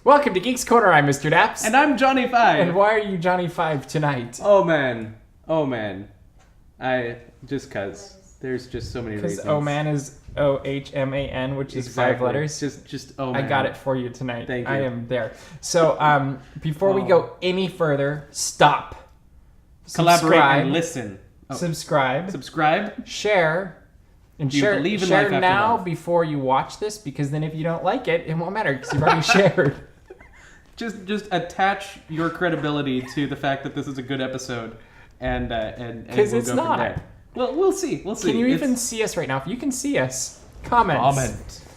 Welcome to Geeks Corner. I'm Mr. DAPs. And I'm Johnny 5. And why are you Johnny 5 tonight? Oh man. Just cuz. There's just so many reasons. Because oh man is OHMAN, which is 5 letters. Just oh man. I got it for you tonight. Thank you. I am there. So before we go any further, stop. Collaborate and listen. Oh. Subscribe. Share. And share now before you watch this, because then if you don't like it, it won't matter because you've already shared. Just attach your credibility to the fact that this is a good episode, and because we'll it's go not. From there. Well, we'll see. Can you even see us right now? If you can see us, comment.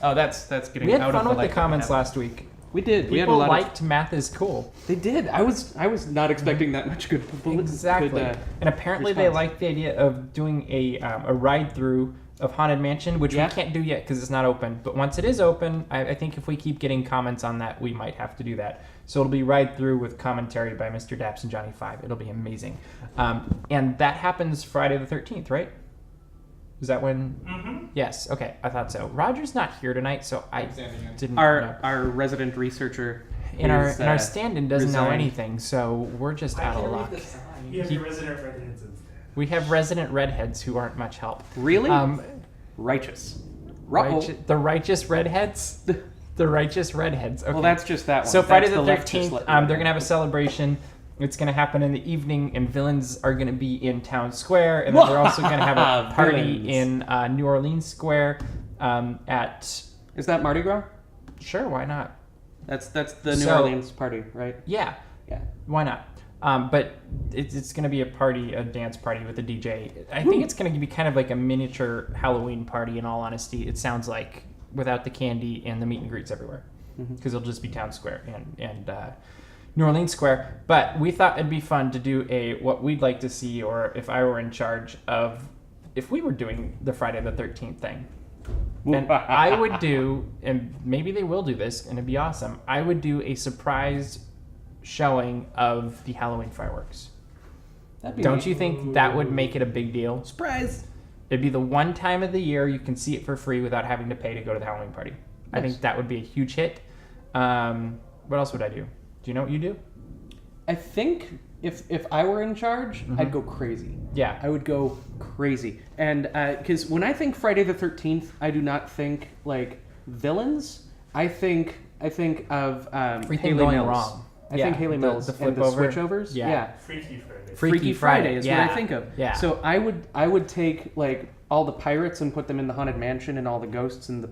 Oh, that's getting. We had out fun of with the comments last week. We did. People liked Math is Cool. They did. I was not expecting that much good. Exactly. Good, and apparently they liked the idea of doing a ride through of Haunted Mansion, which we can't do yet because it's not open. But once it is open, I think if we keep getting comments on that, we might have to do that. So it'll be ride through with commentary by Mr. DAPs and Johnny 5. It'll be amazing. And that happens Friday the 13th, right? Is that when? Mm-hmm. Yes. Okay. I thought so. Roger's not here tonight, so I didn't. Our resident researcher and our stand-in doesn't know anything, so we're just out of luck. You have resident redheads instead. We have resident redheads who aren't much help. Really? Righteous. The righteous redheads. The righteous redheads. Okay. Well, that's just that one. So Friday the 13th, they're going to have a celebration. It's going to happen in the evening, and villains are going to be in Town Square, and then they're also going to have a party in New Orleans Square at... Is that Mardi Gras? Sure, why not? That's the New Orleans party, right? Yeah. Why not? But it's going to be a dance party with a DJ. I think it's going to be kind of like a miniature Halloween party, in all honesty. It sounds like, without the candy and the meet and greets everywhere. Because it'll just be Town Square and New Orleans Square. But we thought it'd be fun to do what we'd like to see, or if I were in charge of, if we were doing the Friday the 13th thing. And I would do, and maybe they will do this, and it'd be awesome, I would do a surprise showing of the Halloween fireworks. Don't you think that would make it a big deal? Surprise! It'd be the one time of the year you can see it for free without having to pay to go to the Halloween party. Yes. I think that would be a huge hit. What else would I do? Do you know what you do? I think if I were in charge, I'd go crazy. Yeah. I would go crazy. And because when I think Friday the 13th, I do not think like villains. I think of everything Haley going Mills. wrong. I think Haley Mills and the switchovers. Yeah. Freaky Friday. Is what I think of. Yeah. So I would take like all the pirates and put them in the Haunted Mansion, and all the ghosts in the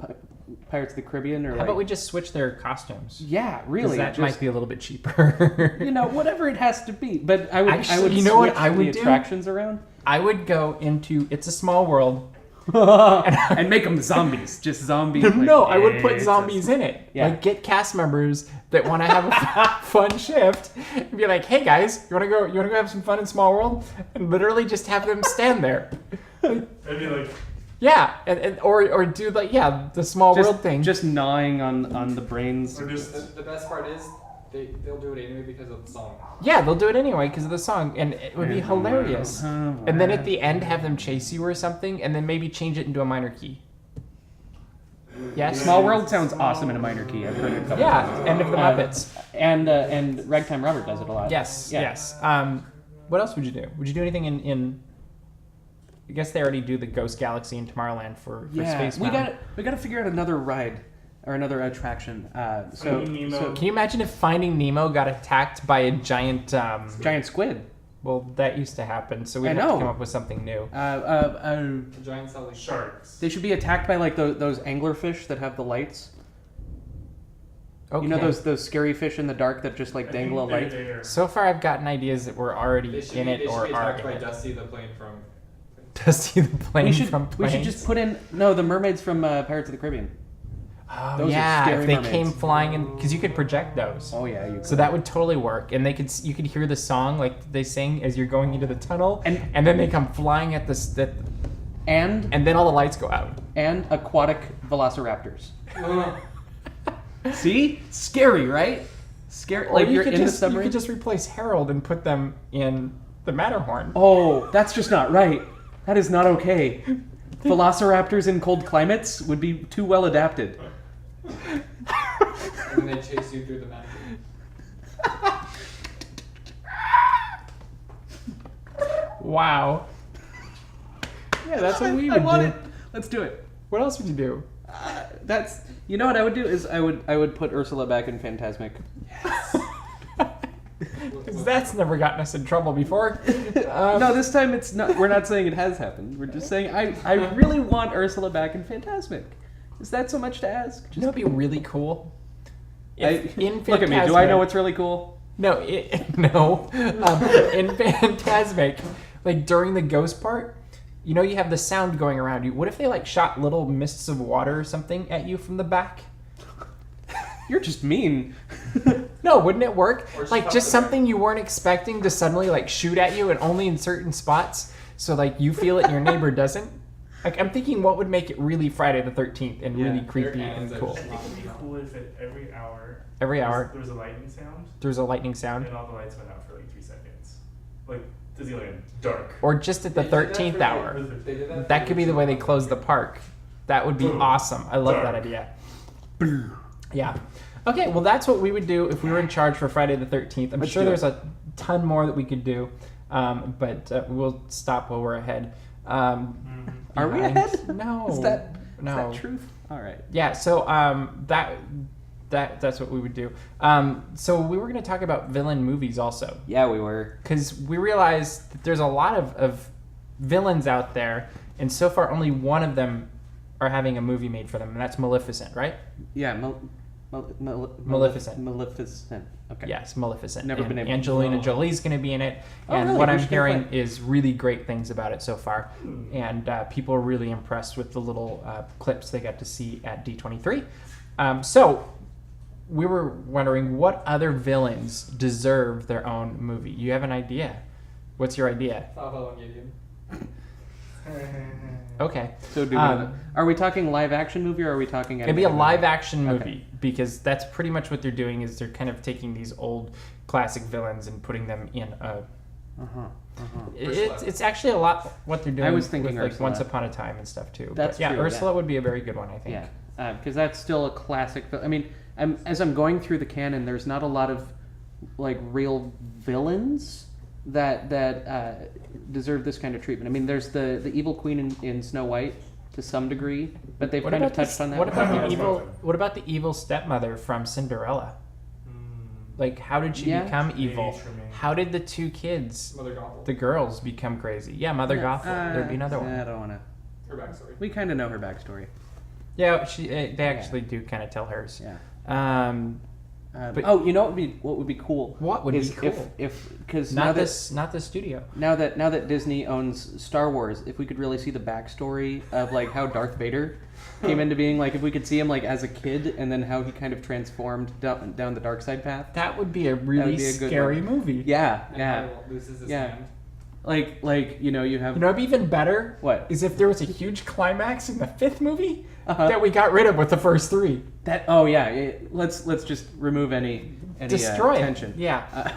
Pirates of the Caribbean. Or how about we just switch their costumes? Yeah, really. That might be a little bit cheaper. Whatever it has to be. But I would. Actually, I would. You know what I would do? Attractions around. I would go into It's a Small World. and make them zombies. Just zombies. No, I would put zombies in it. Yeah. Like, get cast members that want to have a fun shift and be like, hey guys, you want to go have some fun in Small World? And literally just have them stand there. That'd be like... Yeah, or do the Small World thing. Just gnawing on the brains. The best part is they'll do it anyway because of the song. Yeah, they'll do it anyway because of the song, and it would be hilarious. And then at the end, have them chase you or something, and then maybe change it into a minor key. Yes. Small World sounds awesome in a minor key. I've heard it a couple times. End of the Muppets. And Ragtime Robert does it a lot. Yes. What else would you do? Would you do anything in I guess they already do the Ghost Galaxy in Tomorrowland for Space Mountain. We got to figure out another ride or another attraction. So can you imagine if Finding Nemo got attacked by a giant squid? Well, that used to happen, so we have to come up with something new. Giant selling sharks. They should be attacked by like those anglerfish that have the lights. Okay. You know those scary fish in the dark that just like dangle a light. So far, I've gotten ideas that we're already in it or are in it. They should be attacked by Dusty the plane from. Dusty the plane from Planes. We should just put in the mermaids from Pirates of the Caribbean. Oh, those are scary if they mermaids. came flying in, because you could project those. Oh yeah, you could. So that would totally work, and you could hear the song like they sing as you're going into the tunnel, and then they come flying at and then all the lights go out. And aquatic velociraptors. See, scary, right? Scary. Or like you you're could in the just submarine. you could just replace Harold and put them in the Matterhorn. Oh, that's just not right. That is not okay. Velociraptors in cold climates would be too well adapted. and then they chase you through the map. Wow. Yeah, that's what we I would want do. it. Let's do it. What else would you do? That's you know what I would do is I would put Ursula back in Fantasmic. Because that's never gotten us in trouble before. No, this time it's not. We're not saying it has happened. We're just saying I really want Ursula back in Fantasmic. Is that so much to ask? You know what'd be really cool? If Look at me. Do I know what's really cool? No, no. In Fantasmic, like during the ghost part, you know you have the sound going around you. What if they like shot little mists of water or something at you from the back? You're just mean. No, wouldn't it work? Or Like just something you weren't expecting to suddenly like shoot at you and only in certain spots. So like you feel it and your neighbor doesn't. Like I'm thinking what would make it really Friday the 13th and really creepy and cool. I think it'd be cool if every hour there was a lightning sound There's a lightning sound. and all the lights went out for like 3 seconds. Like Disneyland, dark. Or just at the 13th hour. They did that. That could be the way they close the park. That would be Boom. awesome. I love that Dark. idea. Yeah. Okay, well that's what we would do if we were in charge for Friday the 13th. I'm Let's sure do there's a ton more that we could do, but we'll stop while we're ahead. Are we Behind- ahead? No. Is that truth? All right. Yeah, so that's what we would do. So we were going to talk about villain movies also, Yeah, we were. because we realized that there's a lot of villains out there, and so far only one of them are having a movie made for them, and that's Maleficent, right? Yeah, Maleficent. Maleficent. Okay. Yes, Maleficent. Never and been able- Angelina Oh. Jolie's going to be in it, Oh, and really? what Who's I'm she gonna hearing play? is really great things about it so far, and people are really impressed with the little clips they got to see at D23. So we were wondering what other villains deserve their own movie. You have an idea? What's your idea? Fava and Gideon. Okay. So Um, are we talking live action movie or are we talking? It'd be a animated live movie? action movie Okay. because that's pretty much what they're doing is they're kind of taking these old classic villains and putting them in a Ursula. it's actually a lot what they're doing I was thinking with like Ursula. Once Upon a Time and stuff too. That's but yeah, true, Ursula yeah. would be a very good one, I think. Yeah, because that's still a classic. I mean, as I'm going through the canon, there's not a lot of like real villains that deserve this kind of treatment. I mean, there's the evil queen in Snow White to some degree, but they've kind of touched on that. What about the That's evil? fine. What about the evil stepmother from Cinderella? Like, how did she Yeah. become Maybe evil? for me. How did the two kids, Mother Gothel. the girls, become crazy? Yeah, Mother Gothel. There'd be another one. I don't want to. Her backstory. We kind of know her backstory. Yeah, they actually do kind of tell hers. Yeah. But- Oh, you know what would be cool? What would be is cool? if because now Not that not the studio. now that Disney owns Star Wars, if we could really see the backstory of like how Darth Vader came into being, like if we could see him like as a kid and then how he kind of transformed down the dark side path. That would be a really be a good scary one. movie. Yeah, And yeah, Hannibal loses his Yeah. hand. like you know you have You know, it'd be even better. What? Is if there was a huge climax in the fifth movie Uh-huh. that we got rid of with the first three. that. Oh yeah, let's just remove any Destroy it. tension. Yeah.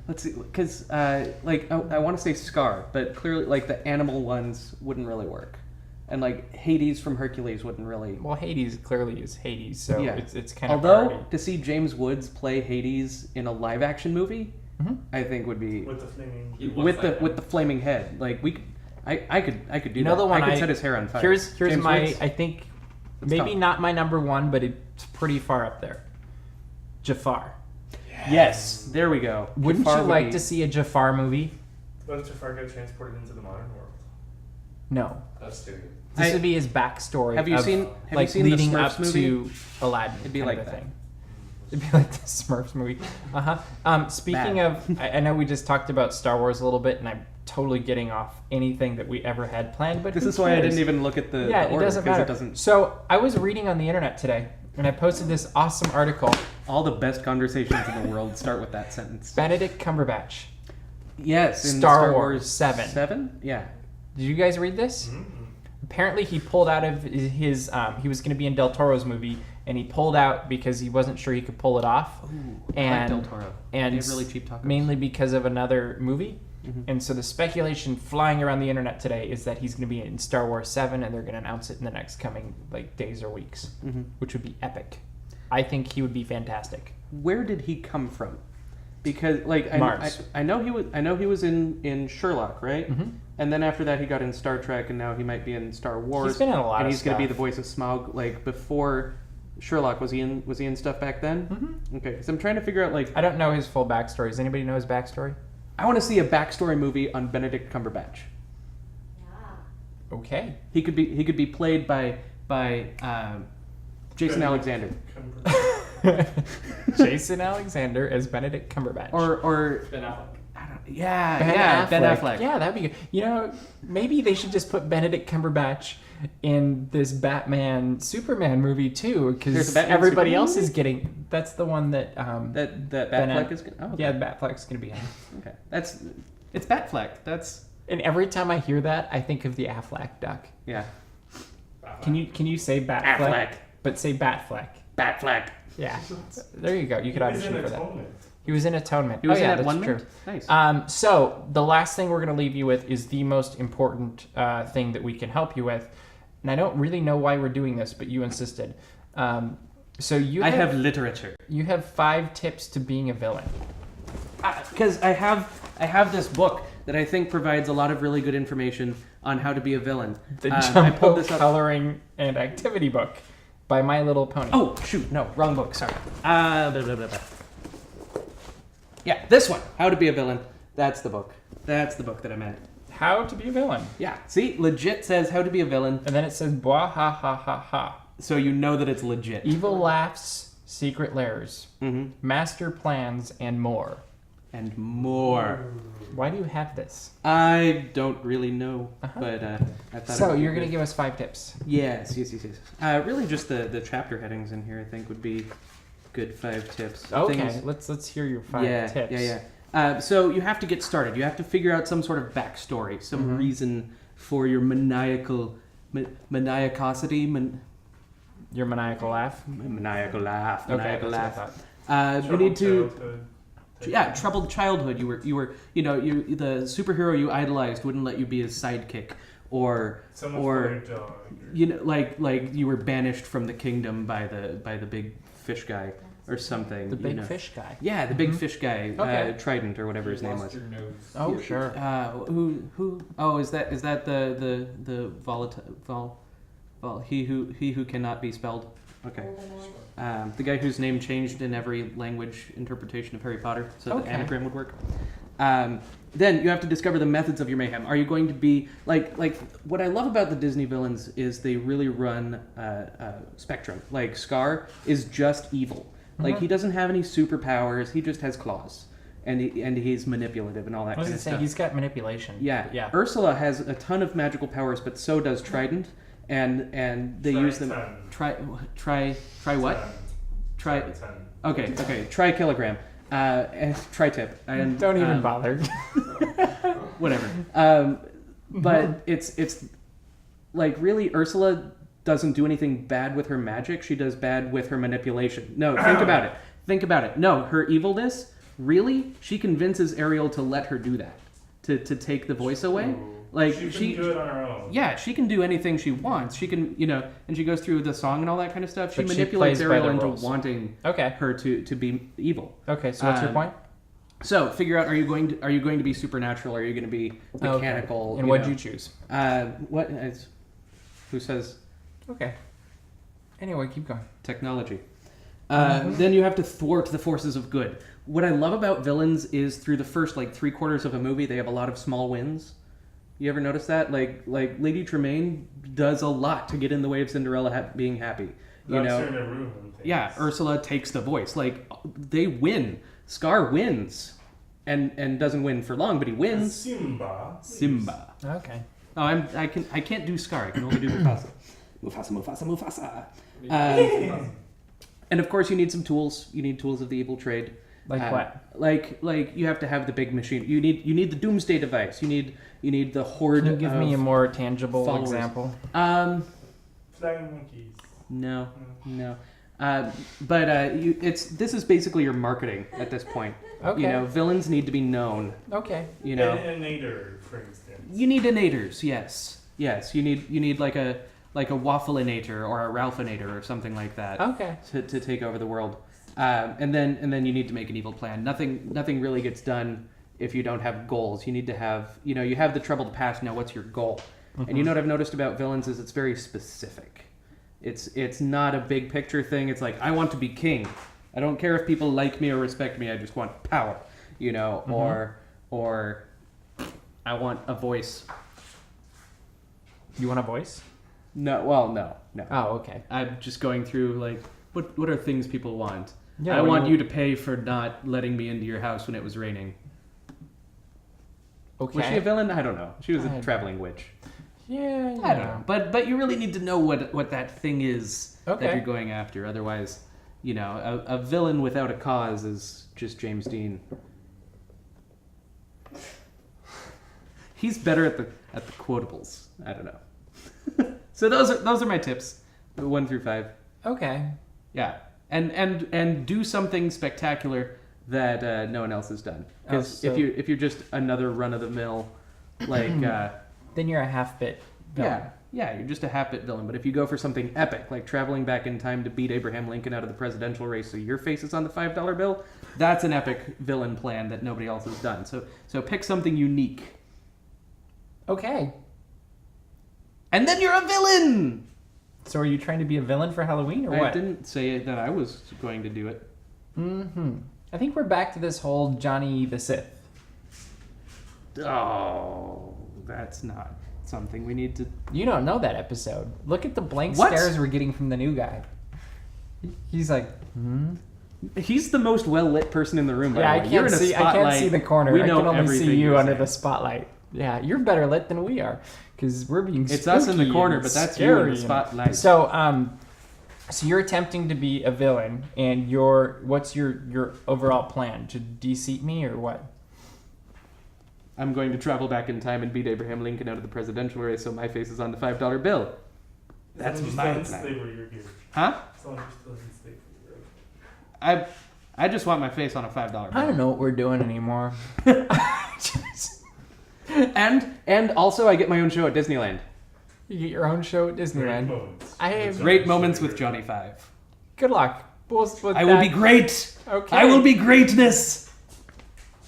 Let's see, because like I want to say Scar, but clearly like the animal ones wouldn't really work, and like Hades from Hercules wouldn't really. Well, Hades clearly is Hades, so Yeah. it's kind of Although already- to see James Woods play Hades in a live action movie, Mhm. I think would be With the flaming. He was with that the guy. flaming head. Like we, I could do You know that. the one I could I- set his hair on fire. Here's James my Woods? I think Let's maybe talk. not my number one, but it's pretty far up there. Jafar. Yes, there we go. Wouldn't Jafar you would like be- to see a Jafar movie? Let Jafar get transported into the modern world. No. That's stupid. This I- would be his backstory. Have you of, seen like the leading Smurfs up movie? to Aladdin? It'd be kind like of a that. thing. It'd be like the Smurfs movie. Speaking Bad. of, I know we just talked about Star Wars a little bit, and I'm totally getting off anything that we ever had planned. But This who is why I cares? didn't even look at the Yeah, the it order, doesn't 'cause matter. It doesn't. So I was reading on the internet today, and I posted this awesome article. All the best conversations in the world start with that sentence. Benedict Cumberbatch. Yes, in Star Wars 7. 7? Yeah. Did you guys read this? Apparently, he pulled out of his. He was going to be in Del Toro's movie, and he pulled out because he wasn't sure he could pull it off. I like and Del Toro. and They have really cheap tacos. mainly because of another movie. Mhm. And so the speculation flying around the internet today is that he's going to be in Star Wars 7, and they're going to announce it in the next coming like days or weeks, Mhm. which would be epic. I think he would be fantastic. Where did he come from? Because Mars. I know he was in Sherlock, right? Mhm. And then after that he got in Star Trek, and now he might be in Star Wars. He's been in a lot and of he's going to be stuff. the voice of Smaug. Like before Sherlock, was he in stuff back then? Mm-hmm. Okay, because I'm trying to figure out I don't know his full backstory. Does anybody know his backstory? I want to see a backstory movie on Benedict Cumberbatch. Okay. He could be played by Jason Alexander. Jason Alexander as Benedict Cumberbatch. Or Ben Affleck. Ben Affleck. Yeah, that'd be good. You know, maybe they should just put Benedict Cumberbatch in this Batman Superman movie too, There's a because Batman everybody Superman else is movie? getting. That's the one that That Ben Batfleck Aff- is gonna, oh, okay. yeah, Batfleck's gonna be in. Okay, it's Batfleck. That's And every time I hear that, I think of the Affleck duck. yeah. Can you say Batfleck? Affleck. But say Batfleck. Batfleck. Yeah. There you go. You could He was audition in for that. Atonement. He was in Atonement. He was oh, yeah, in that's One true. Minute? Nice. So the last thing we're going to leave you with is the most important thing that we can help you with, and I don't really know why we're doing this, but you insisted. So I have literature. You have 5 tips to being a villain. Because I have this book that I think provides a lot of really good information on how to be a villain. The I Jumbo pulled this up. Coloring and Activity Book by My Little Pony. Oh shoot, no, wrong book. Sorry. Blah, blah, blah, blah. Yeah, this one. How to be a villain. That's the book. That's the book that I meant. How to be a villain. Yeah. See, legit says how to be a villain, And then it says blah ha ha ha ha. so you know that it's legit. Evil laughs, secret lairs, Mm-hmm. master plans, and more. And more. Why do you have this? I don't really know, Uh-huh. but I thought. So it would be you're going to good. give us 5 tips. Yes. Really, just the chapter headings in here, I think, would be good 5 tips. Okay, Things- let's hear your 5 tips. Yeah. So you have to get started. You have to figure out some sort of backstory, some Mhm. reason for your maniacosity, Your maniacal laugh. maniacal laugh, Okay, maniacal that's laugh. what I thought. You need to. Childhood. Troubled childhood. You were, the superhero you idolized wouldn't let you be his sidekick, or Someone or for your dog. like you were banished from the kingdom by the big fish guy or something. The big fish guy. Yeah, the big Mhm. fish guy, Okay. Trident or whatever his You name lost was. your nose. Oh, sure. Who? Oh, is that the volatile he who cannot be spelled? Okay. The guy whose name changed in every language interpretation of Harry Potter, so the Okay. anagram would work. Then you have to discover the methods of your mayhem. Are you going to be like what I love about the Disney villains is they really run spectrum. Like Scar is just evil. Like Mhm. he doesn't have any superpowers. He just has claws, and he's manipulative and all that What kind does of it say? stuff. He's got manipulation. Yeah. Yeah. Ursula has a ton of magical powers, but so does Trident, and they use them. Try what? Try. Okay. Try kilogram. And tri-tip. And Don't even bother. whatever. But it's like really Ursula doesn't do anything bad with her magic. She does bad with her manipulation. No, think about it. Think about it. No, her evilness, really, she convinces Ariel to let her do that. To take the voice away. Like she can do it on her own. Yeah, she can do anything she wants. She can, and she goes through the song and all that kind of stuff. She But she manipulates plays by Ariel the into rules. wanting Okay. her to be evil. Okay. So what's your point? So figure out: are you going to be supernatural? Or are you going to be mechanical? Okay. And what'd you choose? Who says Okay. Anyway, keep going. technology? Then you have to thwart the forces of good. What I love about villains is through the first 3/4 of a movie, they have a lot of small wins. You ever notice that? Like Lady Tremaine does a lot to get in the way of Cinderella being happy. Locks her in a room and things. Yeah, Ursula takes the voice. They win. Scar wins, and doesn't win for long, but he wins. Simba. Okay. Oh, I can't do Scar. I can only do Mufasa. Mufasa. And of course, you need some tools. You need tools of the evil trade. Like what? Like you have to have the big machine. You need the doomsday device. You need the horde. Can you give me a more tangible followers. example? Flying monkeys. No. This is basically your marketing at this point. Okay. Villains need to be known. Okay. An nader, for instance. You need innators, yes. You need like a like a Waffleinator or a Ralphinator or something like that. Okay. To take over the world, and then you need to make an evil plan. Nothing really gets done if you don't have goals. You need to have, you have the troubled past. Now, what's your goal? Mm-hmm. And you know what I've noticed about villains is it's very specific. It's not a big picture thing. It's like, I want to be king. I don't care if people like me or respect me. I just want power, Mm-hmm. or I want a voice. You want a voice? No, well, no. Oh, okay. I'm just going through like, what are things people want? Yeah, I what do want you- you to pay for not letting me into your house when it was raining. Okay. Was she a villain? I don't know. She was a I- traveling witch. Yeah. I don't know. But you really need to know what that thing is Okay. that you're going after. Otherwise, a villain without a cause is just James Dean. He's better at the quotables. I don't know. So those are my tips, 1 through 5. Okay. Yeah, and do something spectacular that no one else has done. Because Oh, so- if you're just another run of the mill, like Then you're a half-bit villain. yeah, you're just a half-bit villain. But if you go for something epic, like traveling back in time to beat Abraham Lincoln out of the presidential race, so your face is on the $5 bill, that's an epic villain plan that nobody else has done. So pick something unique, Okay. and then you're a villain. So are you trying to be a villain for Halloween or I what? didn't say that I was going to do it. Mm-hmm. I think we're back to this whole Johnny the Sith. Oh, that's not something we need to. You don't know that episode. Look at the blank What? stares we're getting from the new guy. He's like, He's the most well lit person in the room. By yeah, the I way. You're can't in a see. I can't spotlight. see the corner. We I know can only everything see you you're under saying. the spotlight. Yeah, you're better lit than we are because we're being. It's us in the spooky corner, and but that's you scary in the and- spotlight. So you're attempting to be a villain, and what's your overall plan? To de-seat me or what? I'm going to travel back in time and beat Abraham Lincoln out of the presidential race, so my face is on the $5 bill. That's As long as you my still plan. stay where you're here. Huh? As long as you still stay where you're I just want my face on a $5 bill. I don't know what we're doing anymore. And also I get my own show at Disneyland. You get your own show at Great Disneyland. moments. I have- Great moments with Johnny 5. Good luck. With I will that. be great. Okay. I will be greatness.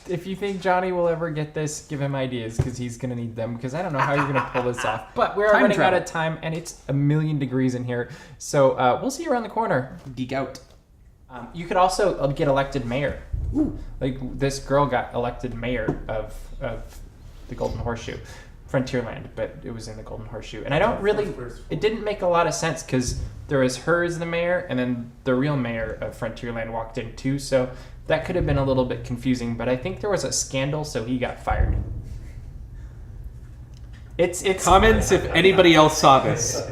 If you think Johnny will ever get this, give him ideas because he's gonna need them. Because I don't know how you're gonna pull this off. But we're Time running travel. out of time, and it's 1,000,000 degrees in here. So we'll see you around the corner. Geek out. You could also get elected mayor. Like this girl got elected mayor of the Golden Horseshoe, Frontierland, but it was in the Golden Horseshoe. And I don't really, it didn't make a lot of sense because there was her as the mayor, and then the real mayor of Frontierland walked in too. So that could have been a little bit confusing. But I think there was a scandal, so he got fired. It's Comments if anybody else saw this.